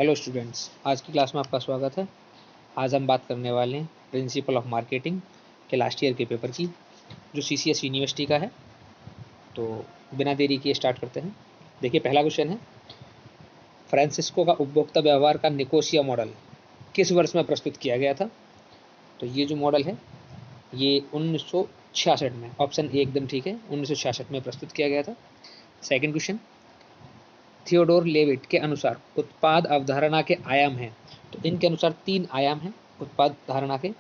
Hello students, आज की class में आपका स्वागत है। आज हम बात करने वाले हैं प्रिंसिपल ऑफ मार्केटिंग के लास्ट ईयर के पेपर की, जो CCS यूनिवर्सिटी का है। तो बिना देरी किए स्टार्ट करते हैं। देखिए, पहला क्वेश्चन है, फ्रांसिस्को का उपभोक्ता व्यवहार का निकोसिया मॉडल किस वर्ष में प्रस्तुत किया गया था? तो ये जो मॉडल है ये 1966 में, ऑप्शन ए एकदम ठीक है, 1966 में प्रस्तुत किया गया था। सेकेंड क्वेश्चन, थियोडोर लेविट के अनुसार उत्पाद अवधारणा के आयाम हैं। तो इनके अनुसार 3 आयाम हैं, उत्पाद धारणा के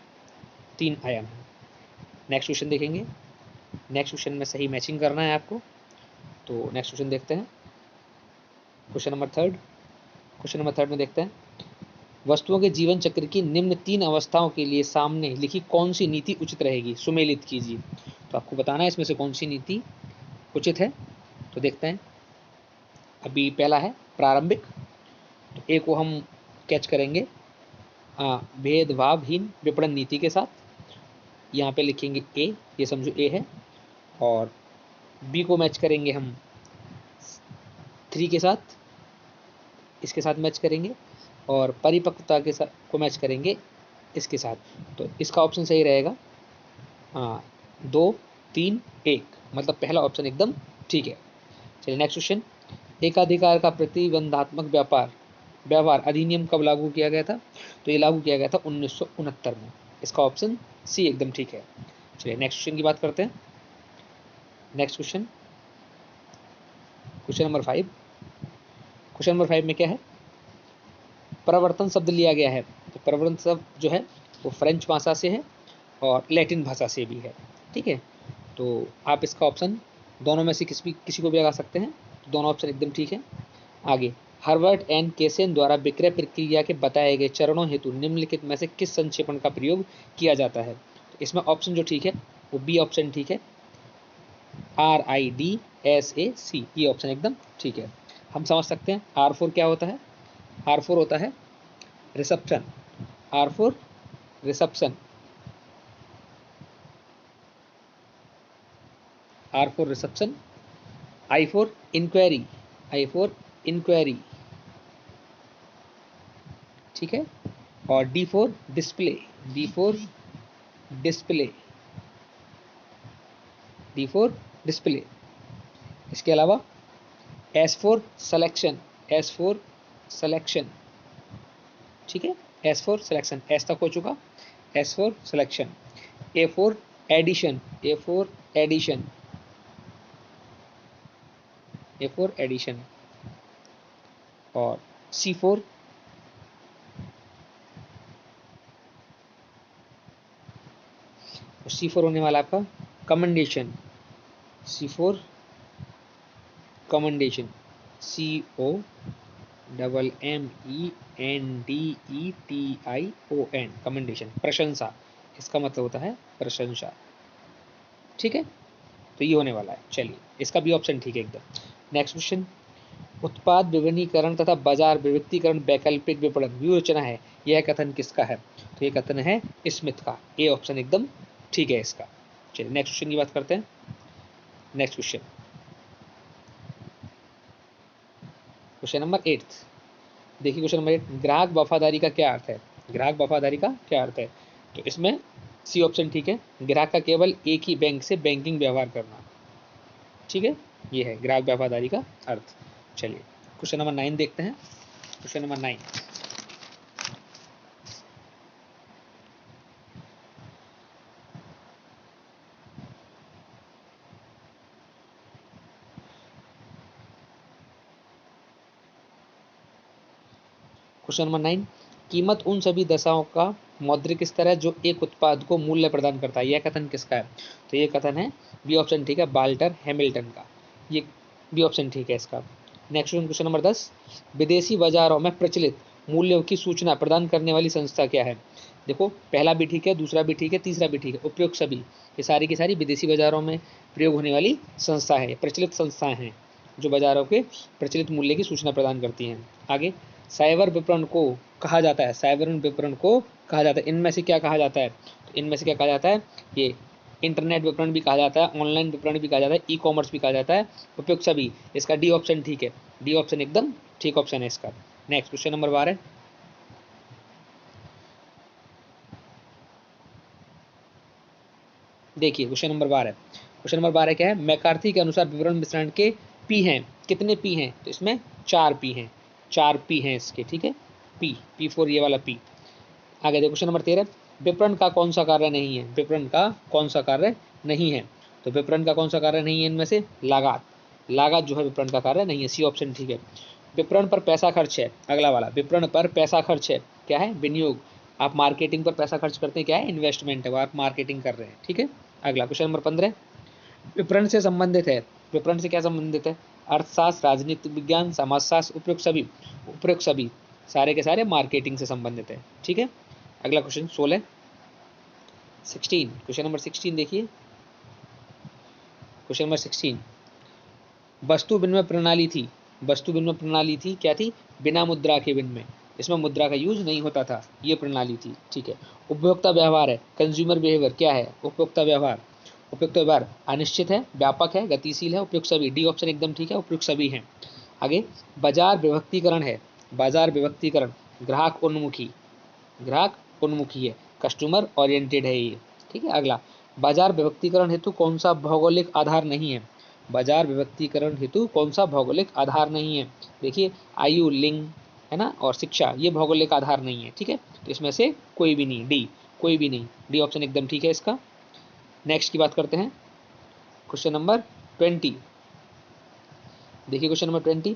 3 आयाम हैं। नेक्स्ट क्वेश्चन देखेंगे। नेक्स्ट क्वेश्चन में सही मैचिंग करना है आपको। तो नेक्स्ट क्वेश्चन देखते हैं, question number third. Question number third में देखते हैं, वस्तुओं के जीवन चक्र की निम्न 3 अवस्थाओं के लिए सामने लिखी कौन सी नीति उचित रहेगी? सुमेलित कीजिए। तो आपको बताना है इसमें से कौन सी नीति उचित है। तो देखते हैं, अभी पहला है प्रारंभिक। तो ए को हम कैच करेंगे भेदभावहीन विपणन नीति के साथ। यहाँ पे लिखेंगे ए, ये समझो ए है, और बी को मैच करेंगे हम 3 के साथ, इसके साथ मैच करेंगे, और परिपक्वता के साथ को मैच करेंगे इसके साथ। तो इसका ऑप्शन सही रहेगा 2, 3, 1, मतलब पहला ऑप्शन एकदम ठीक है। चलिए नेक्स्ट क्वेश्चन, एकाधिकार का प्रतिबंधात्मक व्यवहार अधिनियम कब लागू किया गया था? तो ये लागू किया गया था 1969 में। इसका ऑप्शन सी एकदम ठीक है। चलिए नेक्स्ट क्वेश्चन की बात करते हैं। Next question, question number 5। Question number 5 में क्या है, प्रवर्तन शब्द लिया गया है। तो प्रवर्तन शब्द जो है वो फ्रेंच भाषा से है और लैटिन भाषा से भी है, ठीक है। तो आप इसका ऑप्शन दोनों में से किसी को भी लगा सकते हैं। तो दोनों ऑप्शन एकदम ठीक है। आगे, हार्वर्ड एंड केसेन द्वारा विक्रय प्रक्रिया के बताए गए चरणों हेतु निम्नलिखित में से किस संक्षेपण का प्रयोग किया जाता है? तो इसमें ऑप्शन जो ठीक है वो बी ऑप्शन ठीक है, RIDSAC, ये ऑप्शन एकदम ठीक है। हम समझ सकते हैं R4 क्या होता है। R4 होता है reception, R4 reception, R4 reception, I4 inquiry, I4 inquiry, ठीक है, और D4 display, D4 display, D4 display. इसके अलावा S4 सिलेक्शन, S4 सिलेक्शन, ठीक है, S4 सिलेक्शन, S तक हो चुका, S4 selection, A4 addition, A4 addition, A4 addition, और C4 C4 होने वाला आपका commendation, C4 commendation, COMMENDETION, commendation, प्रशंसा, इसका मतलब होता है प्रशंसा, ठीक है। तो ये होने वाला है। चलिए, इसका भी ऑप्शन ठीक है एकदम। नेक्स्ट क्वेश्चन, उत्पाद विपणीकरण तथा बाजार विविधीकरण वैकल्पिक विपणन व्यूह है, यह कथन किसका है? तो ये कथन है स्मिथ का, ए ऑप्शन एकदम ठीक है इसका। चलिए नेक्स्ट क्वेश्चन की बात करते हैं। Next question, question number 8। देखिए क्वेश्चन नंबर 8, ग्राहक वफादारी का क्या अर्थ है? ग्राहक वफादारी का क्या अर्थ है? तो इसमें सी ऑप्शन ठीक है, ग्राहक का केवल एक ही बैंक से बैंकिंग व्यवहार करना, ठीक है, ये है ग्राहक वफादारी का अर्थ। चलिए क्वेश्चन नंबर 9 देखते हैं। क्वेश्चन नंबर 9, क्वेश्चन नंबर 9, कीमत उन सभी दशाओं का मौद्रिक स्तर है जो एक उत्पाद को मूल्य प्रदान करता है, यह कथन किसका है? तो ये कथन है बी ऑप्शन ठीक है, वाल्टर हैमिल्टन का, ये बी ऑप्शन ठीक है इसका। नेक्स्ट क्वेश्चन नंबर 10, विदेशी बाजारों में प्रचलित मूल्यों की सूचना प्रदान करने वाली संस्था क्या है? देखो, पहला भी ठीक है, दूसरा भी ठीक है, तीसरा भी ठीक है, उपयुक्त सभी, ये सारी की सारी विदेशी बाजारों में प्रयोग होने वाली संस्था है, प्रचलित संस्थाएं हैं जो बाजारों के प्रचलित मूल्य की सूचना प्रदान करती हैं। आगे, साइबर विपणन को कहा जाता है, साइबर विपणन को कहा जाता है, इनमें से क्या कहा जाता है? तो इनमें से क्या कहा जाता है? ये इंटरनेट विपणन भी कहा जाता है, ऑनलाइन विपणन भी कहा जाता है, ई कॉमर्स भी कहा जाता है, उपयुक्त सभी, इसका डी ऑप्शन ठीक है, डी ऑप्शन एकदम ठीक ऑप्शन है इसका। नेक्स्ट क्वेश्चन नंबर 12, देखिए क्वेश्चन नंबर 12, क्वेश्चन नंबर 12 क्या है, मैकार्थी के अनुसार विवरण मिश्रण के पी हैं, कितने पी हैं, तो इसमें 4 पी हैं, 4 पी हैं इसके, ठीक है, P4 ये वाला पी। आगे देखो क्वेश्चन नंबर 13, विपणन का कौन सा कार्य नहीं है, विपणन का कौन सा कार्य नहीं है, तो विपणन का कौन सा कार्य नहीं है इनमें से, लागत, लागत जो है विपणन का कार्य नहीं है, सी ऑप्शन ठीक है। विपणन पर पैसा खर्च है, अगला वाला, विपणन पर पैसा खर्च है, क्या है, विनियोग, आप मार्केटिंग पर पैसा खर्च करते हैं, क्या है, इन्वेस्टमेंट है, वो आप मार्केटिंग कर रहे हैं, ठीक है। अगला क्वेश्चन नंबर 15, विपणन से संबंधित है, विपणन से क्या संबंधित है, अर्थशास्त्र, राजनीतिक विज्ञान, समाजशास्त्र, उपयुक्त सभी सारे के सारे मार्केटिंग से संबंधित है, ठीक है। अगला क्वेश्चन 16, क्वेश्चन नंबर 16 देखिए, क्वेश्चन नंबर 16, वस्तु विनिमय प्रणाली थी, वस्तु विनिमय प्रणाली थी, क्या थी, बिना मुद्रा के विनिमय, इसमें मुद्रा का यूज नहीं होता था, ये प्रणाली थी, ठीक है। उपभोक्ता व्यवहार है, कंज्यूमर बिहेवियर, क्या है, उपभोक्ता व्यवहार, उपयुक्त व्यवहार अनिश्चित है, व्यापक है, गतिशील है, उपयुक्त सभी, डी ऑप्शन एकदम ठीक है, उपयुक्त सभी हैं। आगे बाजार विभक्तिकरण है, बाजार विभक्तिकरण, ग्राहक उन्मुखी, ग्राहक उन्मुखी है, कस्टमर ओरिएंटेड है ये, ठीक है। अगला, बाजार विभक्तिकरण हेतु कौन सा भौगोलिक आधार नहीं है, बाजार विभक्तिकरण हेतु कौन सा भौगोलिक आधार नहीं है, देखिए आयु, लिंग, है ना, और शिक्षा, ये भौगोलिक आधार नहीं है, ठीक है, तो इसमें से कोई भी नहीं, डी, कोई भी नहीं, डी ऑप्शन एकदम ठीक है इसका। नेक्स्ट की बात करते हैं, क्वेश्चन नंबर 20, देखिए क्वेश्चन नंबर 20,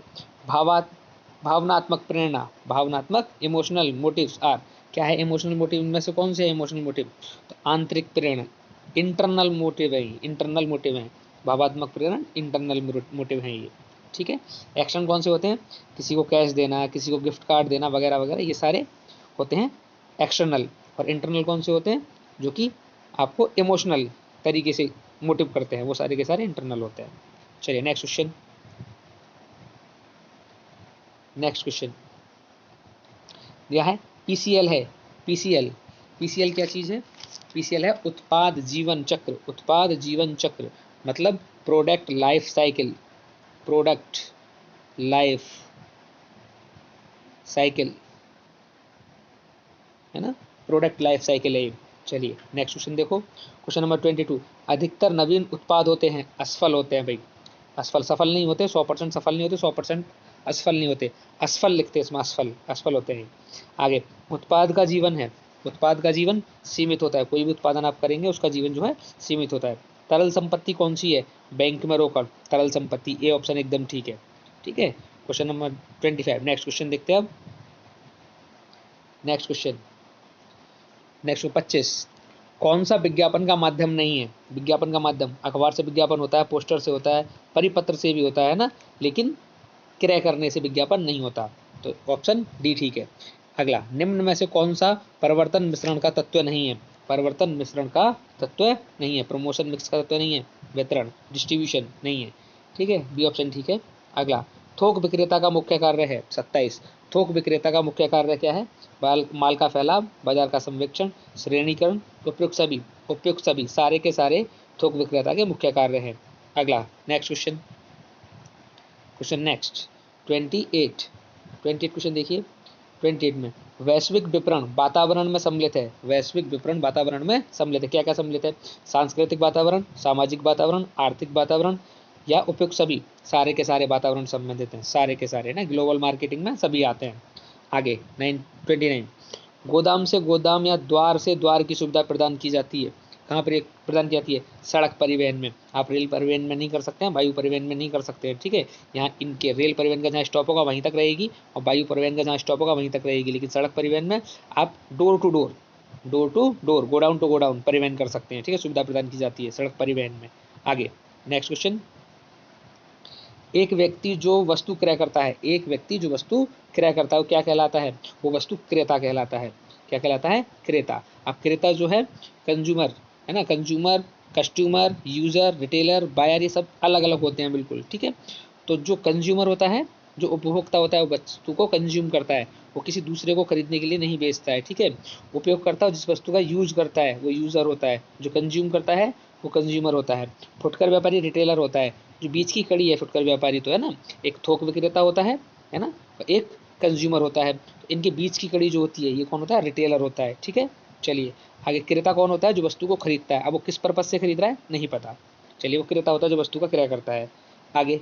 भावनात्मक प्रेरणा, भावनात्मक इमोशनल मोटिव्स आर, क्या है इमोशनल मोटिव, इनमें से कौन से है इमोशनल मोटिव, तो आंतरिक प्रेरणा, इंटरनल मोटिव है, इंटरनल मोटिव है, भावात्मक प्रेरणा इंटरनल मोटिव है ये, ठीक है। एक्शन कौन से होते हैं, किसी को कैश देना, किसी को गिफ्ट कार्ड देना वगैरह वगैरह, ये सारे होते हैं एक्सटर्नल, और इंटरनल कौन से होते हैं, जो कि आपको इमोशनल तरीके से मोटिव करते हैं, वो सारे के सारे इंटरनल होते हैं। चलिए नेक्स्ट क्वेश्चन, नेक्स्ट क्वेश्चन यह है, पीसीएल है, पीसीएल, पीसीएल क्या चीज़ है, पीसीएल है उत्पाद जीवन चक्र, उत्पाद जीवन चक्र मतलब product life cycle, product life cycle, है ना, प्रोडक्ट लाइफ साइकिल है। चलिए नेक्स्ट क्वेश्चन देखो, क्वेश्चन नंबर 22, अधिकतर नवीन उत्पाद होते हैं असफल होते हैं भाई, असफल, सफल नहीं होते, 100% सफल नहीं होते, 100% असफल नहीं होते, असफल लिखते हैं इसमें, असफल, असफल होते हैं। आगे, उत्पाद का जीवन है, उत्पाद का जीवन सीमित होता है, कोई भी उत्पादन आप करेंगे उसका जीवन जो है सीमित होता है। तरल संपत्ति कौन सी है, बैंक में रोकड़, तरल संपत्ति, ए ऑप्शन एकदम ठीक है, ठीक है। क्वेश्चन नंबर 25, नेक्स्ट क्वेश्चन देखते हैं अब, नेक्स्ट क्वेश्चन, नेक्स्ट 25, कौन सा विज्ञापन का माध्यम नहीं है, विज्ञापन का माध्यम, अखबार से विज्ञापन होता है, पोस्टर से होता है, परिपत्र से भी होता है ना, लेकिन क्रय करने से विज्ञापन नहीं होता, तो ऑप्शन डी ठीक है। अगला, निम्न में से कौन सा परिवर्तन मिश्रण का तत्व नहीं है, परिवर्तन मिश्रण का तत्व नहीं है, प्रमोशन मिक्स का तत्व नहीं है, वितरण डिस्ट्रीब्यूशन नहीं है, ठीक है, बी ऑप्शन ठीक है। अगला, थोक विक्रेता का मुख्य कार्य है, 27, थोक विक्रेता का मुख्य कार्य क्या है, माल का फैलाव, बाजार का संरक्षण, श्रेणीकरण, उपयुक्त सभी सारे के सारे थोक विक्रेता के मुख्य कार्य हैं। अगला next question, question next 28, question देखिए, 28 में वैश्विक विपणन वातावरण में सम्मिलित है, वैश्विक विपणन वातावरण में सम्मिलित है, क्या क्या सम्मिलित है, सांस्कृतिक वातावरण, सामाजिक वातावरण, आर्थिक वातावरण या उपयुक्त सभी, सारे के सारे वातावरण संबंधित हैं, सारे के सारे ना, ग्लोबल मार्केटिंग में सभी आते हैं। आगे 29, गोदाम से गोदाम या द्वार से द्वार की सुविधा प्रदान की जाती है, कहाँ पर प्रदान की जाती है, सड़क परिवहन में, आप रेल परिवहन में नहीं कर सकते हैं, वायु परिवहन में नहीं कर सकते हैं, ठीक है। यहाँ इनके रेल परिवहन का जहाँ स्टॉप होगा वहीं तक रहेगी, और वायु परिवहन का जहाँ स्टॉप होगा वहीं तक रहेगी, लेकिन सड़क परिवहन में आप door to door, godown to godown परिवहन कर सकते हैं, ठीक है, सुविधा प्रदान की जाती है सड़क परिवहन में। आगे नेक्स्ट क्वेश्चन, एक व्यक्ति जो वस्तु क्रय करता है, एक व्यक्ति जो वस्तु क्रय करता है वो क्या कहलाता है, वो वस्तु क्रेता कहलाता है, क्या कहलाता है, क्रेता। अब क्रेता जो है कंज्यूमर है ना, consumer, customer, user, retailer, buyer, ये सब अलग अलग होते हैं बिल्कुल, ठीक है। तो जो कंज्यूमर होता है, जो उपभोक्ता होता है, वो वस्तु को कंज्यूम करता है, वो किसी दूसरे को खरीदने के लिए नहीं बेचता है, ठीक है। उपयोगकर्ता जिस वस्तु का यूज करता है वो यूजर होता है, जो कंज्यूम करता है वो कंज्यूमर होता है। फुटकर व्यापारी रिटेलर होता है, जो बीच की कड़ी है फुटकर व्यापारी, तो है ना, एक थोक विक्रेता होता है ना, एक कंज्यूमर होता है। तो इनके बीच की कड़ी जो होती है ये कौन होता है, रिटेलर होता है। ठीक है, चलिए आगे क्रेता कौन होता है, जो वस्तु को खरीदता है। अब वो किस पर्पज से खरीद रहा है नहीं पता, चलिए वो क्रेता होता है जो वस्तु का क्रय करता है। आगे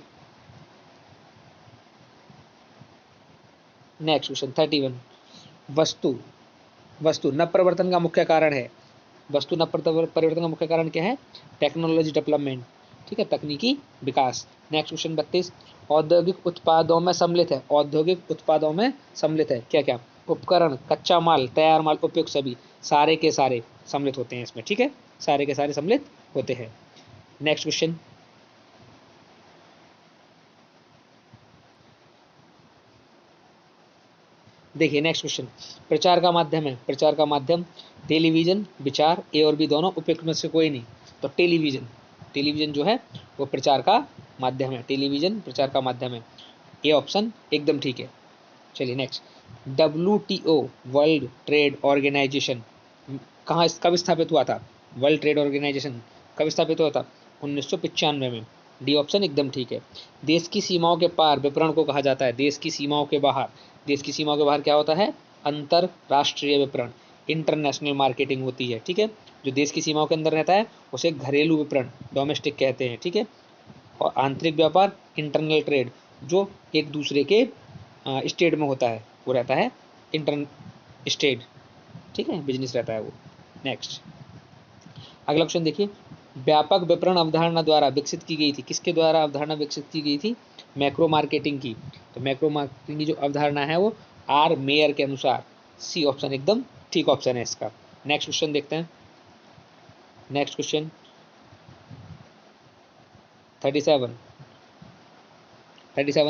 नेक्स्ट क्वेश्चन 31, वस्तु वस्तु नव परिवर्तन का मुख्य कारण है। वस्तु नव परिवर्तन का मुख्य कारण क्या है, टेक्नोलॉजी डेवलपमेंट। ठीक है, तकनीकी विकास। नेक्स्ट क्वेश्चन 32, औद्योगिक उत्पादों में सम्मिलित है। औद्योगिक उत्पादों में सम्मिलित है क्या क्या, उपकरण, कच्चा माल, तैयार माल, उपयोग सभी, सारे के सारे सम्मिलित होते हैं इसमें। ठीक है, सारे के सारे सम्मिलित होते हैं। नेक्स्ट क्वेश्चन देखिए, नेक्स्ट क्वेश्चन, प्रचार का माध्यम है। प्रचार का माध्यम टेलीविजन, विचार, ए और बी दोनों, उपयुक्त में से कोई नहीं। तो टेलीविजन, टेलीविजन जो है वो प्रचार का माध्यम है। टेलीविजन प्रचार का माध्यम है, ए ऑप्शन एकदम ठीक है। चलिए next, WTO world trade organisation कहाँ कब स्थापित हुआ था। वर्ल्ड ट्रेड ऑर्गेनाइजेशन कब स्थापित हुआ था, 1995 में। डी ऑप्शन एकदम ठीक है। देश की सीमाओं के पार विपणन को कहा जाता है। देश की सीमाओं के बाहर, देश की सीमाओं के बाहर क्या होता है, अंतरराष्ट्रीय विपणन, इंटरनेशनल मार्केटिंग होती है। ठीक है, जो देश की सीमाओं के अंदर रहता है उसे घरेलू विपणन, डोमेस्टिक कहते हैं। ठीक है, और आंतरिक व्यापार, इंटरनल ट्रेड, जो एक दूसरे के स्टेट में होता है वो रहता है इंटर स्टेट। ठीक है, बिजनेस रहता है वो। नेक्स्ट अगला क्वेश्चन देखिए, व्यापक विपणन अवधारणा द्वारा विकसित की गई थी। किसके द्वारा अवधारणा विकसित की गई थी, मैक्रो मार्केटिंग की। तो मैक्रो मार्केटिंग की जो अवधारणा है वो आर मेयर के अनुसार, सी ऑप्शन एकदम ठीक ऑप्शन है इसका। नेक्स्ट क्वेश्चन देखते हैं। नेक्स्ट क्वेश्चन 37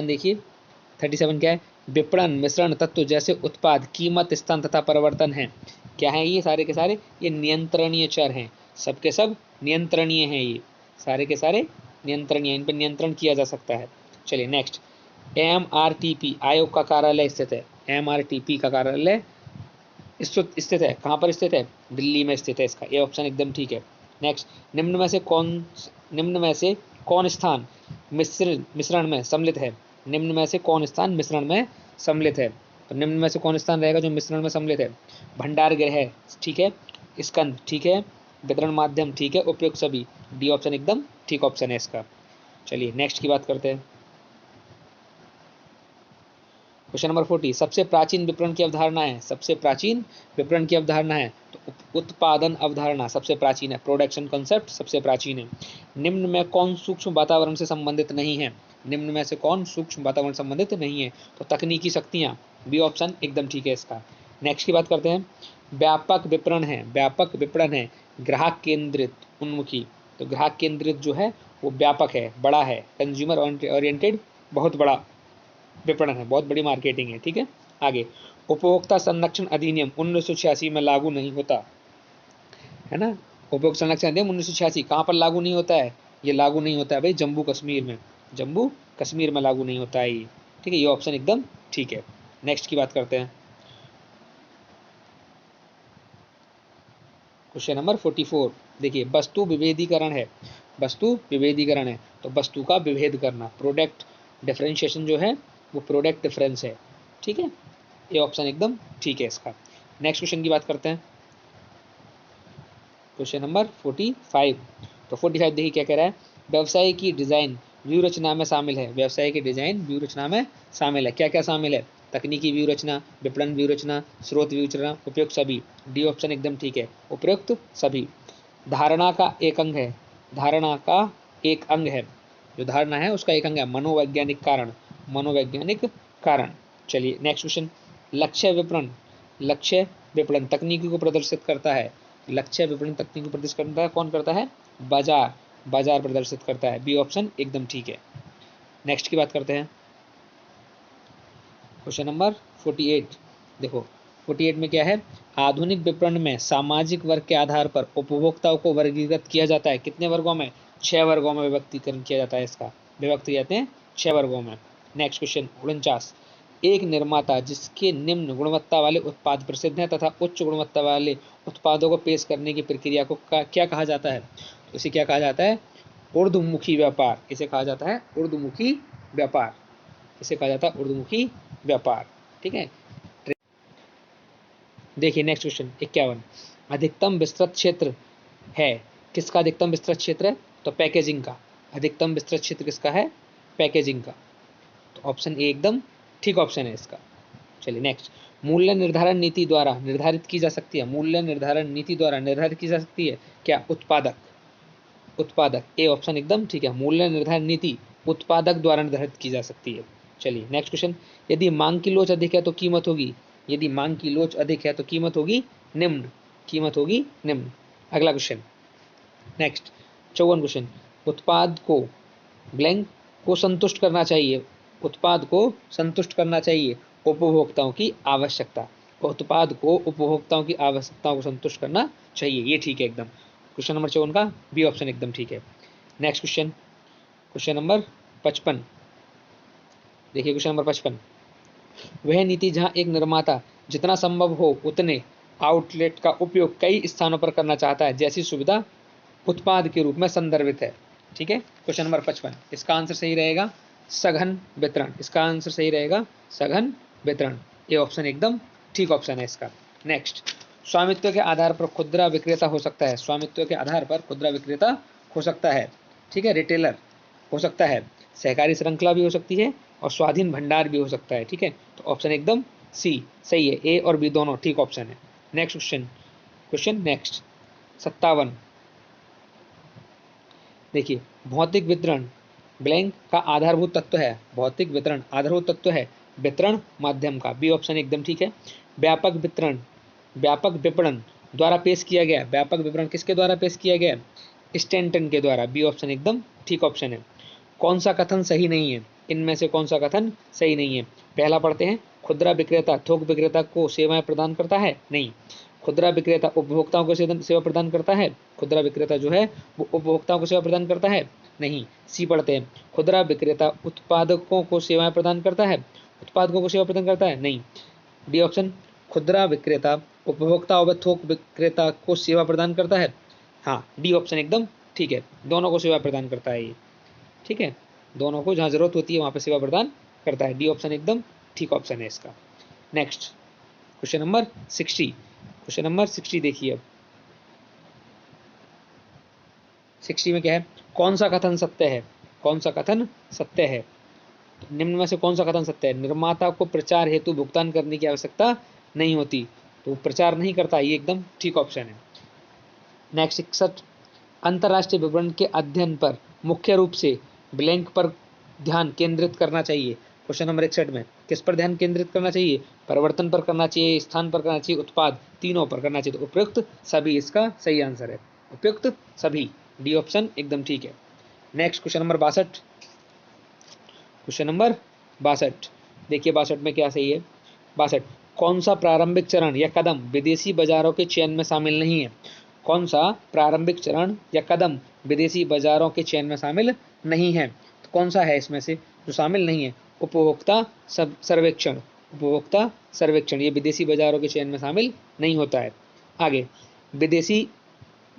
देखिए, 37 क्या है, विपणन मिश्रण तत्व जैसे उत्पाद, कीमत, स्थान तथा परिवर्तन है। क्या है ये सारे के सारे, ये नियंत्रणीय चर हैं। सबके सब नियंत्रणीय हैं, ये सारे के सारे नियंत्रणीय, इन पर नियंत्रण किया जा सकता है। चलिए नेक्स्ट, MRTP आयोग का कार्यालय स्थित है। MRTP का कार्यालय स्थित है, कहाँ पर स्थित है, दिल्ली में स्थित है इसका, ये ऑप्शन एकदम ठीक है। नेक्स्ट, निम्न में से कौन स्थान मिश्रण में सम्मिलित है। निम्न में से कौन स्थान मिश्रण में सम्मिलित है। तो निम्न में से कौन स्थान रहेगा जो मिश्रण में सम्मिलित है, भंडार गृह ठीक है, स्कंद ठीक है, वितरण माध्यम ठीक है, उपयोग सभी, डी ऑप्शन एकदम ठीक ऑप्शन है इसका। चलिए नेक्स्ट की बात करते हैं। क्वेश्चन नंबर 40, सबसे प्राचीन विपणन की अवधारणा है। सबसे प्राचीन विपणन की अवधारणा है तो उत्पादन अवधारणा सबसे प्राचीन है। प्रोडक्शन कॉन्सेप्ट सबसे प्राचीन है। निम्न में कौन सूक्ष्म वातावरण से संबंधित नहीं है। निम्न में से कौन सूक्ष्म वातावरण संबंधित नहीं है, तो तकनीकी शक्तियां, बी ऑप्शन एकदम ठीक है इसका। नेक्स्ट की बात करते हैं, व्यापक विपणन है। व्यापक विपणन है ग्राहक केंद्रित उन्मुखी। तो ग्राहक केंद्रित जो है वो व्यापक है, बड़ा है, कंज्यूमर ओरिएंटेड, बहुत बड़ा विपणन है, बहुत बड़ी मार्केटिंग है। ठीक है, आगे, उपभोक्ता संरक्षण अधिनियम 1986 में लागू नहीं होता है ना। उपभोक्ता संरक्षण अधिनियम 1986 कहाँ पर लागू नहीं होता है, ये लागू नहीं होता है भाई जम्मू कश्मीर में, जम्मू कश्मीर में लागू नहीं होता है ये। ठीक है, ये ऑप्शन एकदम ठीक है। नेक्स्ट की बात करते हैं, क्वेश्चन नंबर 44 देखिए, वस्तु विभेदीकरण है। वस्तु विभेदीकरण है तो वस्तु का विभेद करना, प्रोडक्ट डिफरेंशिएशन जो है वो प्रोडक्ट डिफरेंस है। ठीक है, ये ऑप्शन एकदम ठीक है इसका। नेक्स्ट क्वेश्चन की बात करते हैं, क्वेश्चन नंबर 45। तो 45 देखिए क्या कह रहा है, व्यवसाय की डिजाइन व्यू रचना में शामिल है। व्यवसाय की डिजाइन व्यू रचना में शामिल है, क्या क्या शामिल है, तकनीकी व्यू रचना, विपणन व्यू रचना, स्रोत व्यू रचना, उपयुक्त सभी, डी ऑप्शन एकदम ठीक है, उपयुक्त सभी। धारणा का एक अंग है। धारणा का एक अंग है, जो धारणा है उसका एक अंग है, मनोवैज्ञानिक कारण, मनोवैज्ञानिक कारण। चलिए नेक्स्ट क्वेश्चन, लक्ष्य विपणन। लक्ष्य विपणन तकनीकी को प्रदर्शित करता है। लक्ष्य विपणन तकनीकी को प्रदर्शित करता है, कौन करता है, बाजार, बाजार प्रदर्शित करता है, बी ऑप्शन एकदम ठीक है। नेक्स्ट की बात करते हैं, क्वेश्चन नंबर 48 देखो, 48 में क्या है, आधुनिक विपणन में सामाजिक वर्ग के आधार पर उपभोक्ताओं को वर्गीकृत किया जाता है। कितने वर्गों में, 6 वर्गों में विभक्तिकरण किया जाता है इसका, विभक्त किए जाते हैं 6 वर्गों में। नेक्स्ट क्वेश्चन 49, एक निर्माता जिसके निम्न गुणवत्ता वाले उत्पाद प्रसिद्ध हैं तथा उच्च गुणवत्ता वाले उत्पादों को पेश करने की प्रक्रिया को क्या कहा जाता है, तो इसे क्या कहा जाता है, ऊर्ध्वमुखी व्यापार। इसे कहा जाता है ऊर्ध्वमुखी व्यापार, इसे कहा जाता है ऊर्ध्वमुखी व्यापार। ठीक है। देखिए नेक्स्ट क्वेश्चन 51, अधिकतम विस्तृत क्षेत्र है, किसका अधिकतम विस्तृत क्षेत्र है? तो पैकेजिंग का। अधिकतम विस्तृत क्षेत्र किसका है? पैकेजिंग का। तो ऑप्शन ए एकदम ठीक ऑप्शन है इसका। चलिए नेक्स्ट, मूल्य निर्धारण नीति द्वारा निर्धारित की जा सकती है, मूल्य निर्धारण नीति द्वारा निर्धारित की जा सकती है क्या? उत्पादक। उत्पादक, ए ऑप्शन एकदम ठीक है। मूल्य निर्धारण नीति उत्पादक द्वारा निर्धारित की जा सकती है। चलिए नेक्स्ट क्वेश्चन, यदि मांग की लोच अधिक है तो कीमत होगी, यदि मांग की लोच अधिक है तो कीमत होगी निम्न, कीमत होगी निम्न। अगला क्वेश्चन नेक्स्ट 54 क्वेश्चन, उत्पाद को ब्लैंक को संतुष्ट करना चाहिए, उत्पाद को संतुष्ट करना चाहिए उपभोक्ताओं की आवश्यकता, उत्पाद को उपभोक्ताओं की आवश्यकताओं को संतुष्ट करना चाहिए, ये ठीक है एकदम। क्वेश्चन नंबर 54 का बी ऑप्शन एकदम ठीक है। नेक्स्ट क्वेश्चन, क्वेश्चन नंबर 55, देखिए क्वेश्चन नंबर 55, वह नीति जहां एक निर्माता जितना संभव हो उतने आउटलेट का उपयोग कई स्थानों पर करना चाहता है, जैसी सुविधा उत्पाद के रूप में संदर्भित है। ठीक है, क्वेश्चन नंबर 55, इसका आंसर सही रहेगा सघन वितरण, इसका आंसर सही रहेगा सघन वितरण, ये ऑप्शन एकदम ठीक ऑप्शन है इसका। नेक्स्ट, स्वामित्व के आधार पर खुदरा विक्रेता हो सकता है, स्वामित्व के आधार पर खुदरा विक्रेता हो सकता है, ठीक है, रिटेलर हो सकता है, सहकारी श्रृंखला भी हो सकती है और स्वाधीन भंडार भी हो सकता है। ठीक है, तो ऑप्शन एकदम सी सही है, ए और बी दोनों ठीक ऑप्शन है। नेक्स्ट क्वेश्चन, क्वेश्चन नेक्स्ट 57, देखिए भौतिक वितरण ब्लैंक का आधारभूत तत्व है, भौतिक वितरण आधारभूत तत्व है वितरण माध्यम का, बी ऑप्शन एकदम ठीक है। व्यापक वितरण, व्यापक विपणन द्वारा पेश किया गया, व्यापक विपणन किसके द्वारा पेश किया गया? स्टैंटन के द्वारा, बी ऑप्शन एकदम ठीक ऑप्शन है। कौन सा कथन सही नहीं है? इनमें से कौन सा कथन सही नहीं है? पहला पढ़ते हैं, खुदरा विक्रेता थोक विक्रेता को सेवाएं प्रदान करता है, नहीं। खुदरा विक्रेता उपभोक्ताओं को सेवा प्रदान करता है, खुदरा विक्रेता जो है वो उपभोक्ताओं को सेवा प्रदान करता है, नहीं। सी पढ़ते हैं, खुदरा विक्रेता उत्पादकों को सेवाएं प्रदान करता है, उत्पादकों को सेवा प्रदान करता है, नहीं। डी ऑप्शन, खुदरा विक्रेता उपभोक्ता व थोक विक्रेता को सेवा प्रदान करता है, हाँ, डी ऑप्शन एकदम ठीक है, दोनों को सेवा प्रदान करता है ये। ठीक है, दोनों को जहाँ जरूरत होती है वहाँ पे सेवा प्रदान करता है, डी ऑप्शन एकदम ठीक ऑप्शन है इसका। Next question number 60, question number 60 देखिए, अब 60 में क्या है? कौन सा कथन सत्य है? कौन सा कथन सत्य है? तो निम्न में से कौन सा कथन सत्य है? निर्माता को प्रचार हेतु भुगतान करने की आवश्यकता नहीं होती, तो प्रचार नहीं करता, ये एकदम ठीक ऑप्शन है। नेक्स्ट 61, अंतर्राष्ट्रीय विपणन के अध्ययन पर मुख्य रूप से ब्लैंक पर ध्यान केंद्रित करना चाहिए। क्वेश्चन नंबर 61 में किस पर ध्यान केंद्रित करना चाहिए? परिवर्तन पर करना चाहिए, स्थान पर करना चाहिए, उत्पाद, तीनों पर करना चाहिए, तो उपयुक्त सभी इसका सही आंसर है, उपयुक्त सभी, डी ऑप्शन एकदम ठीक है। Next question number 62, question number 62, देखिए 62 में क्या सही है? 62, कौन सा प्रारंभिक चरण या कदम विदेशी बाजारों के चयन में शामिल नहीं है? कौन सा प्रारंभिक चरण या कदम विदेशी बाजारों के चयन में शामिल नहीं है? तो कौन सा है इसमें से जो शामिल नहीं है? उपभोक्ता सर्वेक्षण, उपभोक्ता सर्वेक्षण ये विदेशी बाजारों के चयन में शामिल नहीं होता है। आगे, विदेशी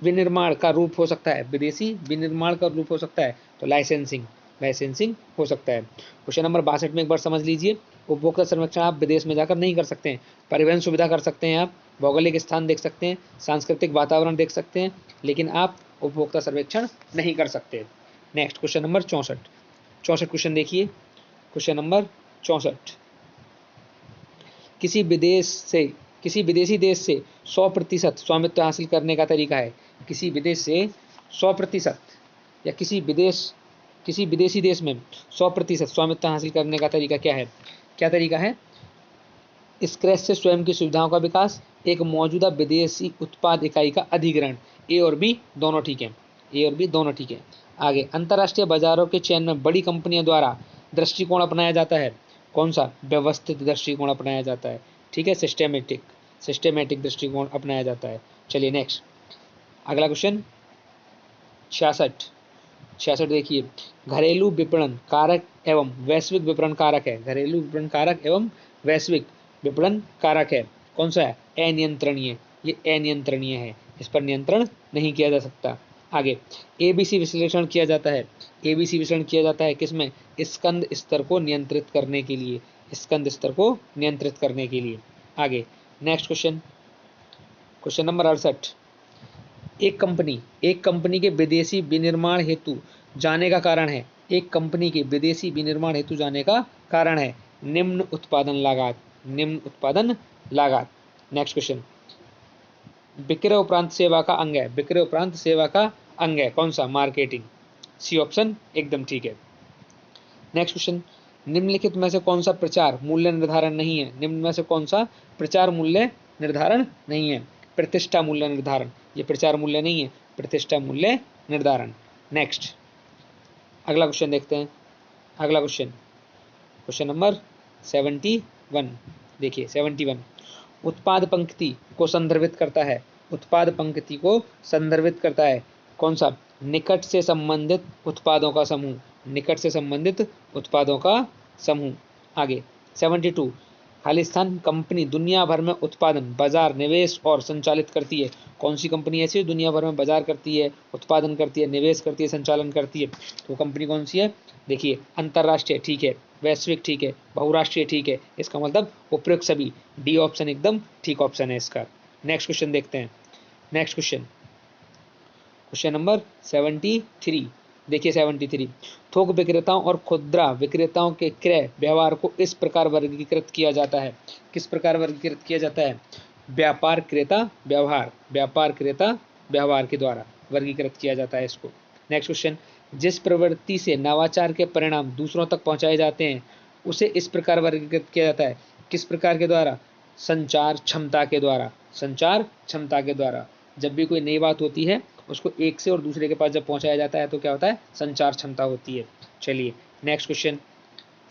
विनिर्माण का रूप हो सकता है, विदेशी विनिर्माण का रूप हो सकता है, तो लाइसेंसिंग, लाइसेंसिंग हो सकता है। क्वेश्चन नंबर 62 में एक बार समझ लीजिए, उपभोक्ता सर्वेक्षण आप विदेश में जाकर नहीं कर सकते हैं, परिवहन सुविधा कर सकते हैं, आप भौगोलिक स्थान देख सकते हैं, सांस्कृतिक वातावरण देख सकते हैं, लेकिन आप उपभोक्ता सर्वेक्षण नहीं कर सकते। नेक्स्ट क्वेश्चन नंबर 64, 64 क्वेश्चन देखिए, क्वेश्चन नंबर 64, किसी विदेशी देश से 100% स्वामित्व हासिल करने का तरीका है, किसी विदेश से 100% या किसी विदेशी देश में 100% स्वामित्व हासिल करने का तरीका क्या है? क्या तरीका है? स्क्रैच से स्वयं की सुविधाओं का विकास, एक मौजूदा विदेशी उत्पाद इकाई का अधिग्रहण, ए और बी दोनों ठीक है, ए और बी दोनों ठीक है। आगे, अंतर्राष्ट्रीय बाजारों के चयन में बड़ी कंपनियों द्वारा दृष्टिकोण अपनाया जाता है, कौन सा? व्यवस्थित दृष्टिकोण अपनाया जाता है, ठीक है, सिस्टेमेटिक दृष्टिकोण अपनाया जाता है। चलिए नेक्स्ट, अगला क्वेश्चन 66 देखिए, घरेलू विपणन कारक एवं वैश्विक विपणन कारक है, घरेलू विपणन कारक एवं वैश्विक विपणन कारक है, कौन सा है? अनियंत्रणीय, ये अनियंत्रणीय है, इस पर नियंत्रण नहीं किया जा सकता। आगे, एबीसी विश्लेषण किया जाता है, एबीसी विश्लेषण किया जाता है किसमें? स्कंद स्तर को नियंत्रित करने के लिए, स्कंद स्तर को नियंत्रित करने के लिए। आगे नेक्स्ट क्वेश्चन, क्वेश्चन नंबर 68। एक कंपनी के विदेशी विनिर्माण हेतु जाने का कारण है, एक कंपनी के विदेशी विनिर्माण हेतु जाने का कारण है निम्न उत्पादन लागत, निम्न उत्पादन लागत। नेक्स्ट क्वेश्चन, विक्रय उपरांत सेवा का अंग है, विक्रय उपरांत सेवा का अंग है कौन सा? मार्केटिंग। सी ऑप्शन एकदम ठीक है। नेक्स्ट क्वेश्चन, निम्नलिखित में से कौन सा प्रचार मूल्य निर्धारण नहीं है? निम्न में से कौन सा प्रचार मूल्य निर्धारण नहीं है? प्रतिष्ठा मूल्य निर्धारण, ये प्रचार मूल्य नहीं है, प्रतिष्ठा मूल्य निर्धारण। नेक्स्ट अगला क्वेश्चन देखते हैं। अगला क्वेश्चन, क्वेश्चन नंबर 71। देखिए 71, उत्पाद पंक्ति को संदर्भित करता है, उत्पाद पंक्ति को संदर्भित करता है कौन सा? निकट से संबंधित उत्पादों का समूह, निकट से संबंधित उत्पादों का समूह। आगे 72, खालिस्तान कंपनी दुनिया भर में उत्पादन, बाजार, निवेश और संचालित करती है। कौन सी कंपनी ऐसी है दुनिया भर में बाजार करती है, उत्पादन करती है, निवेश करती है, संचालन करती है? तो कंपनी कौन सी है? देखिए अंतरराष्ट्रीय ठीक है, वैश्विक ठीक है, बहुराष्ट्रीय ठीक है, इसका मतलब उपयुक्त सभी। डी ऑप्शन एकदम ठीक ऑप्शन है इसका। नेक्स्ट क्वेश्चन देखते हैं। Next question, question number 73। देखिए 73, थोक विक्रेताओं और खुदरा विक्रेताओं के क्रय व्यवहार को इस प्रकार वर्गीकृत किया जाता है। किस प्रकार वर्गीकृत किया जाता है? व्यापार क्रेता व्यवहार, व्यापार क्रेता व्यवहार के द्वारा वर्गीकृत किया जाता है इसको। नेक्स्ट क्वेश्चन, जिस प्रवृत्ति से नवाचार के परिणाम दूसरों तक पहुंचाए जाते हैं उसे इस प्रकार वर्गीकृत किया जाता है। किस प्रकार के द्वारा? संचार क्षमता के द्वारा, संचार क्षमता के द्वारा। जब भी कोई नई बात होती है उसको एक से और दूसरे के पास जब पहुंचाया जाता है तो क्या होता है? संचार क्षमता होती है। चलिए नेक्स्ट क्वेश्चन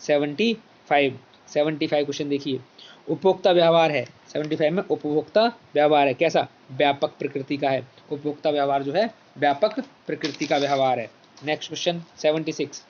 75 क्वेश्चन देखिए, उपभोक्ता व्यवहार है। 75 में उपभोक्ता व्यवहार है, कैसा? व्यापक प्रकृति का है। उपभोक्ता व्यवहार जो है व्यापक प्रकृति का व्यवहार है। नेक्स्ट क्वेश्चन 76,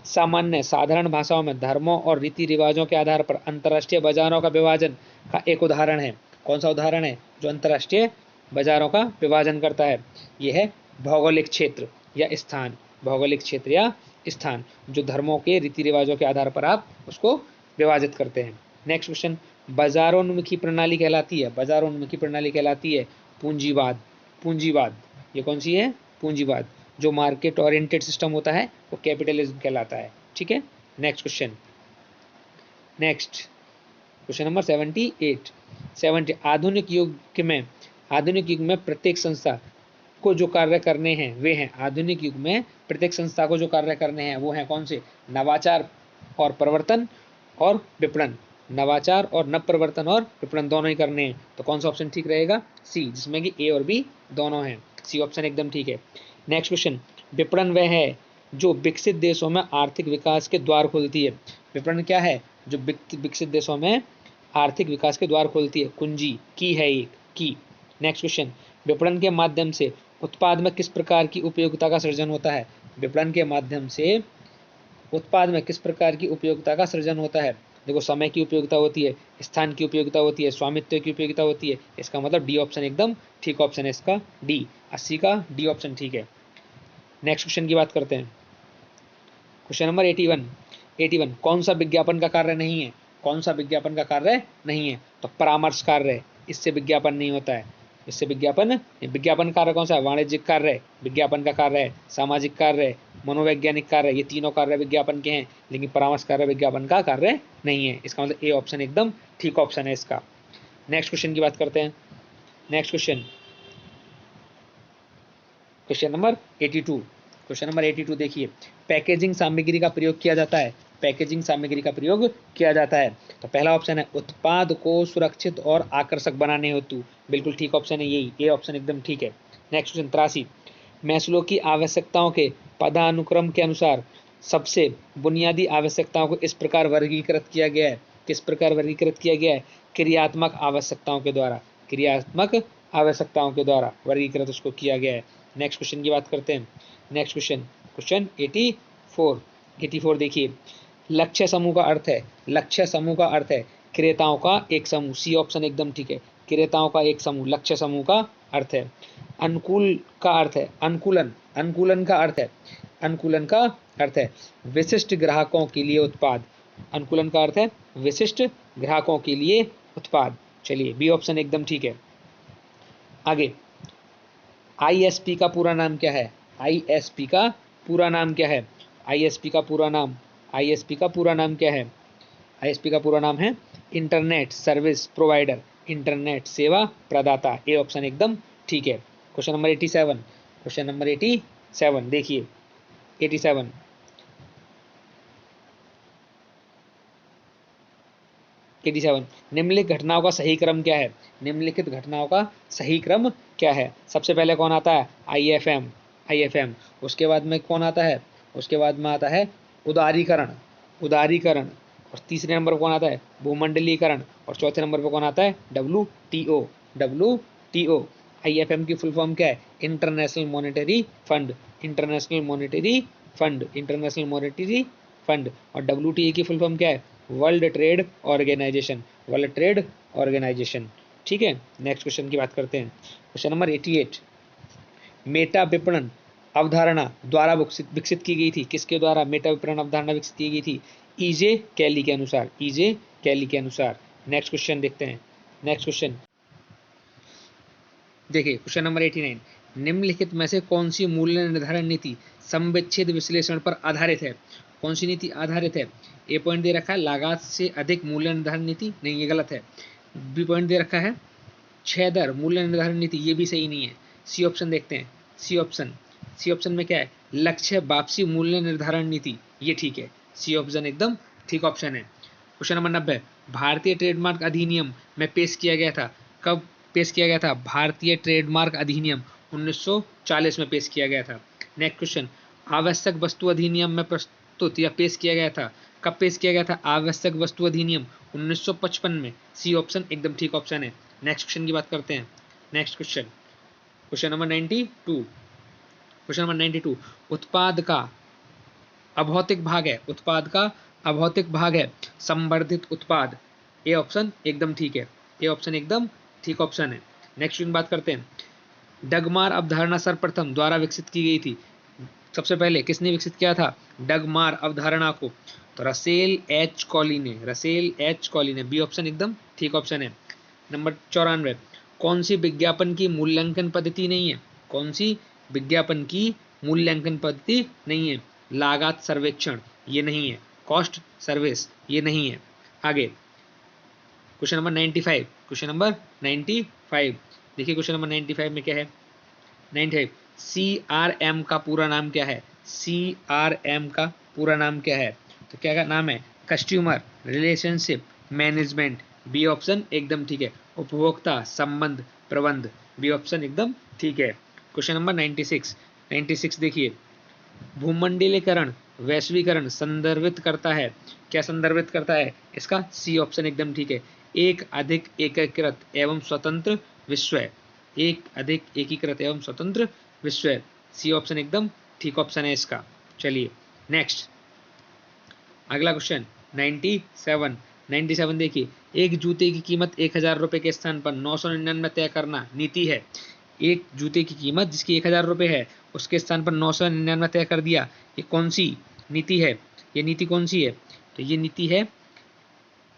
सामान्य साधारण भाषाओं में धर्मों और रीति रिवाजों के आधार पर अंतर्राष्ट्रीय बाजारों का विभाजन का एक उदाहरण है। कौन सा उदाहरण है जो अंतर्राष्ट्रीय बाजारों का विभाजन करता है? यह है भौगोलिक क्षेत्र या स्थान, भौगोलिक क्षेत्र या स्थान, जो धर्मों के रीति रिवाजों के आधार पर आप उसको विभाजित करते हैं। नेक्स्ट क्वेश्चन, बाजारोन्मुखी प्रणाली कहलाती है, बाजारोन्मुखी प्रणाली कहलाती है पूंजीवाद। पूंजीवाद ये कौन सी है? पूंजीवाद। जो मार्केट ओरिएंटेड सिस्टम होता है वो कैपिटलिज्म कहलाता है। ठीक है। Next question, next question number 70 आधुनिक युग में प्रत्येक संस्था को जो कार्य करने हैं वे हैं, आधुनिक युग में प्रत्येक संस्था को जो कार्य करने हैं वो हैं कौन से? नवाचार और परिवर्तन और विपणन। नवाचार और नव परिवर्तन और विपणन दोनों ही करने हैं। तो कौन सा ऑप्शन ठीक रहेगा? सी, जिसमें कि ए और बी दोनों हैं। सी ऑप्शन एकदम ठीक है। नेक्स्ट क्वेश्चन, विपणन वह है जो विकसित देशों में आर्थिक विकास के द्वार खोलती है। विपणन क्या है? जो विकसित देशों में आर्थिक विकास के द्वार खोलती है। कुंजी की है एक की। नेक्स्ट क्वेश्चन, विपणन के माध्यम से उत्पाद में किस प्रकार की उपयोगिता का सृजन होता है? विपणन के माध्यम से उत्पाद में किस प्रकार की उपयोगिता का सृजन होता है? देखो, समय की उपयोगिता होती है, स्थान की उपयोगिता होती है, स्वामित्व की उपयोगिता होती है। इसका मतलब डी ऑप्शन एकदम ठीक ऑप्शन है इसका, डी 80 का डी ऑप्शन ठीक है। नेक्स्ट क्वेश्चन की बात करते हैं। क्वेश्चन नंबर 81 कौन सा विज्ञापन का कार्य नहीं है? कौन सा विज्ञापन का कार्य नहीं है? तो परामर्श कार्य, इससे विज्ञापन नहीं होता है। इससे विज्ञापन कार्य कौन सा है? वाणिज्यिक कार्य विज्ञापन का कार्य है, सामाजिक कार्य, मनोवैज्ञानिक कार्य, ये तीनों कार्य विज्ञापन के हैं, लेकिन परामर्श कार्य विज्ञापन का कार्य नहीं है। इसका मतलब ए ऑप्शन एकदम ठीक ऑप्शन है इसका। नेक्स्ट क्वेश्चन की बात करते हैं। नेक्स्ट क्वेश्चन, क्वेश्चन नंबर 82 देखिए, पैकेजिंग सामग्री का प्रयोग किया जाता है। पैकेजिंग सामग्री का प्रयोग किया जाता है। तो पहला ऑप्शन है उत्पाद को सुरक्षित और आकर्षक बनाने हेतु, बिल्कुल ठीक ऑप्शन है यही, ए ऑप्शन एकदम ठीक है। नेक्स्ट क्वेश्चन 83, मैस्लो की आवश्यकताओं के पदानुक्रम के अनुसार सबसे बुनियादी आवश्यकताओं को इस प्रकार वर्गीकृत किया गया है। किस प्रकार वर्गीकृत किया गया है? क्रियात्मक आवश्यकताओं के द्वारा, क्रियात्मक आवश्यकताओं के द्वारा वर्गीकृत उसको किया गया है। नेक्स्ट क्वेश्चन की बात करते हैं। नेक्स्ट क्वेश्चन 84 देखिए, लक्ष्य समूह का अर्थ है, लक्ष्य समूह का अर्थ है क्रेताओं का एक समूह। सी ऑप्शन एकदम ठीक है, क्रेताओं का एक समूह लक्ष्य समूह का अर्थ है। अनुकूल का अर्थ है अनुकूलन, अनुकूलन का अर्थ है विशिष्ट ग्राहकों के लिए उत्पाद। अनुकूलन का अर्थ है विशिष्ट ग्राहकों के लिए उत्पाद। चलिए बी ऑप्शन एकदम ठीक है। आगे आईएसपी का पूरा नाम क्या है? आईएसपी का पूरा नाम क्या है? आईएसपी का पूरा नाम, आईएसपी का पूरा नाम क्या है? आईएसपी का पूरा नाम है इंटरनेट सर्विस प्रोवाइडर, इंटरनेट सेवा प्रदाता। ए ऑप्शन एकदम ठीक है। क्वेश्चन नंबर 87, क्वेश्चन नंबर 87 देखिए 87, निम्नलिखित घटनाओं का सही क्रम क्या है? निम्नलिखित घटनाओं का सही क्रम क्या है? सबसे पहले कौन आता है? IFM, IFM. उसके बाद में कौन आता है? उसके बाद में आता है उदारीकरण, उदारीकरण। और तीसरे नंबर पर कौन आता है? भूमंडलीकरण। और चौथे नंबर पर कौन आता है? WTO, WTO। आईएफएम की फुल फॉर्म क्या है? International monetary fund, international monetary fund, international monetary fund. और WTO की फुल फॉर्म क्या है? World trade organisation, world trade organisation. ठीक है, नेक्स्ट क्वेश्चन की बात करते हैं। क्वेश्चन नंबर 88, मेटा विपणन अवधारणा द्वारा विकसित की गई थी। किसके द्वारा मेटा विपणन अवधारणा विकसित की गई थी? ईजे कैली के अनुसार, ईजे कैली के अनुसार। नेक्स्ट क्वेश्चन देखते हैं। नेक्स्ट क्वेश्चन देखिए क्वेश्चन नंबर 89, निम्नलिखित में से कौन सी मूल्य निर्धारण नीति संविच्छेद विश्लेषण पर आधारित है? कौन सी नीति आधारित है? ए पॉइंट दे रखा है लागत से अधिक मूल्य निर्धारण नीति, नहीं ये गलत है। बी पॉइंट दे रखा है क्षय दर मूल्य निर्धारण नीति, ये भी सही नहीं है। सी ऑप्शन देखते हैं, सी ऑप्शन, सी ऑप्शन में क्या है? लक्ष्य वापसी मूल्य निर्धारण नीति, ये ठीक है। सी ऑप्शन एकदम ठीक ऑप्शन है। क्वेश्चन नंबर 90, भारतीय ट्रेडमार्क अधिनियम में पेश किया गया था। कब पेश किया गया था? भारतीय ट्रेडमार्क अधिनियम 1940 में पेश किया गया था। नेक्स्ट क्वेश्चन, आवश्यक वस्तु अधिनियम में प्रस्तुत या पेश किया गया था। कब पेश किया गया था आवश्यक वस्तु अधिनियम? 1955 में। सी ऑप्शन एकदम ठीक ऑप्शन है। नेक्स्ट क्वेश्चन की बात करते हैं। Next question, question number 92, question number 92, उत्पाद का अभौतिक भाग है, उत्पाद का अभौतिक भाग है संवर्धित उत्पाद। ए ऑप्शन एकदम ठीक है, ए ऑप्शन एकदम ठीक ऑप्शन है। नेक्स्ट क्वेश्चन बात करते हैं। डगमार अवधारणा सर्वप्रथम द्वारा विकसित की गई थी। सबसे पहले किसने विकसित किया था डगमार अवधारणा को? तो रसेल एच कॉली ने, रसेल एच कॉली ने। बी ऑप्शन एकदम ठीक ऑप्शन है। नंबर 94, कौन सी विज्ञापन की मूल्यांकन पद्धति नहीं है? कौन सी विज्ञापन की मूल्यांकन पद्धति नहीं है? लागत सर्वेक्षण, ये नहीं है। कॉस्ट सर्विस, ये नहीं है। आगे क्वेश्चन नंबर 95, क्वेश्चन नंबर 95 देखिए क्वेश्चन नंबर 95 में क्या है? 95, CRM का पूरा नाम क्या है? CRM का पूरा नाम क्या है? तो क्या का नाम है? Customer relationship management. B option एकदम ठीक है। उपभोक्ता संबंध प्रबंध, बी ऑप्शन एकदम ठीक है। क्वेश्चन नंबर 96, 96 देखिए, भूमंडलीकरण वैश्वीकरण संदर्भित करता है। क्या संदर्भित करता है इसका? सी ऑप्शन एकदम ठीक है। एक अधिक एकीकृत एवं स्वतंत्र विश्व, एक अधिक एकीकृत एवं स्वतंत्र विश्व। सी ऑप्शन एकदम ठीक ऑप्शन है इसका। चलिए नेक्स्ट, अगला क्वेश्चन 97, 97 देखिए, एक जूते की कीमत 1000 रुपये के स्थान पर 999 तय करना नीति है। एक जूते की कीमत जिसकी 1000 रुपये है उसके स्थान पर 999 तय कर दिया, ये कौन सी नीति है? ये नीति कौन सी है? तो ये नीति है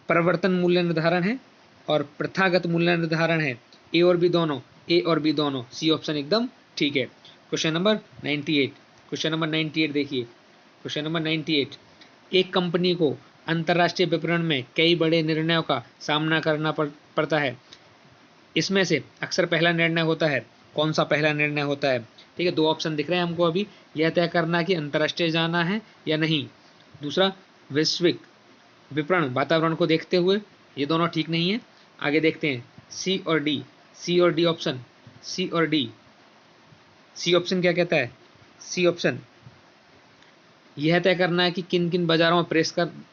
परिवर्तन मूल्य निर्धारण है और प्रथागत मूल्य निर्धारण है। ए और बी दोनों, ए और बी दोनों। सी ऑप्शन एकदम ठीक है। क्वेश्चन नंबर 98, क्वेश्चन नंबर 98 देखिए, क्वेश्चन नंबर 98, एक कंपनी को अंतर्राष्ट्रीय विपणन में कई बड़े निर्णयों का सामना करना पड़ता है। इसमें से अक्सर पहला निर्णय होता है, कौन सा पहला निर्णय होता है? ठीक है, दो ऑप्शन दिख रहे हैं हमको अभी, यह तय करना कि अंतर्राष्ट्रीय जाना है या नहीं। दूसरा वैश्विक विपणन वातावरण को देखते हुए, ये दोनों ठीक नहीं है। आगे देखते हैं सी और डी, सी और डी ऑप्शन, सी और डी। सी ऑप्शन क्या कहता है? सी ऑप्शन यह तय करना है कि किन किन बाजारों में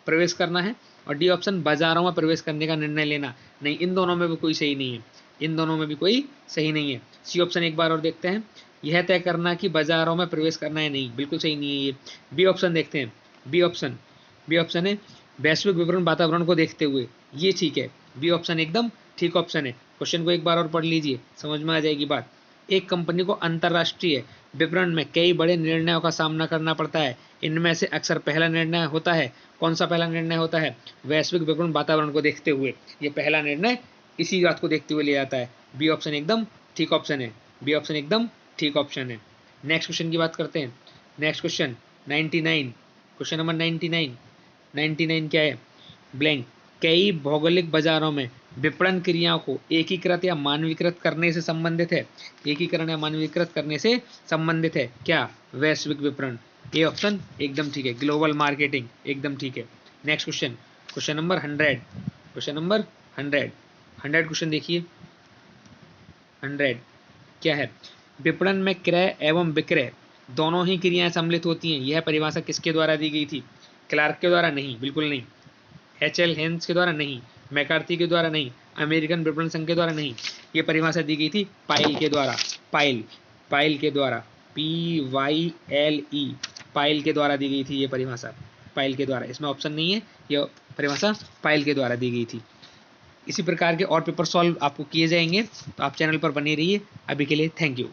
प्रवेश करना है। और डी ऑप्शन बाजारों में प्रवेश करने का निर्णय लेना। नहीं, इन दोनों में भी कोई सही नहीं है, इन दोनों में भी कोई सही नहीं है। सी ऑप्शन एक बार और देखते हैं, यह तय करना कि बाजारों में प्रवेश करना है, नहीं बिल्कुल सही नहीं है ये। बी ऑप्शन देखते हैं, बी ऑप्शन, बी ऑप्शन है वैश्विक विपणन वातावरण को देखते हुए, ये ठीक है। बी ऑप्शन एकदम ठीक ऑप्शन है। क्वेश्चन को एक बार और पढ़ लीजिए, समझ में आ जाएगी बात। एक कंपनी को अंतर्राष्ट्रीय विपणन में कई बड़े निर्णयों का सामना करना पड़ता है। इनमें से अक्सर पहला निर्णय होता है। कौन सा पहला निर्णय होता है? वैश्विक विपणन वातावरण को देखते हुए ये पहला निर्णय इसी बात को देखते हुए लिया जाता है। बी ऑप्शन एकदम ठीक ऑप्शन है, बी ऑप्शन एकदम ठीक ऑप्शन है। नेक्स्ट क्वेश्चन की बात करते हैं। Next question 99, question number 99। 99 क्या है? ब्लैंक। कई भौगोलिक बाजारों में विपणन क्रियाओं को एकीकृत या मानवीकृत करने से संबंधित है। एकीकरण या मानवीकृत करने से संबंधित है क्या? वैश्विक विपणन। ए ऑप्शन एकदम ठीक है, ग्लोबल मार्केटिंग एकदम ठीक है। Next question, question number 100, question number 100 question देखिए। 100 क्या है? विपणन में क्रय एवं विक्रय दोनों ही क्रियाएं सम्मिलित होती हैं। यह परिभाषा किसके द्वारा दी गई थी? क्लार्क के द्वारा नहीं, बिल्कुल नहीं। एच.एल. हेन्स के द्वारा नहीं, मैकार्थी के द्वारा नहीं, अमेरिकन विपणन संघ के द्वारा नहीं। ये परिभाषा दी गई थी पाइल के द्वारा। पाइल के द्वारा, PYLE, पाइल के द्वारा दी गई थी ये परिभाषा, पाइल के द्वारा। इसमें ऑप्शन नहीं है, यह परिभाषा पाइल के द्वारा दी गई थी। इसी प्रकार के और पेपर सॉल्व आपको किए जाएंगे, तो आप चैनल पर बने रहिए। अभी के लिए थैंक यू।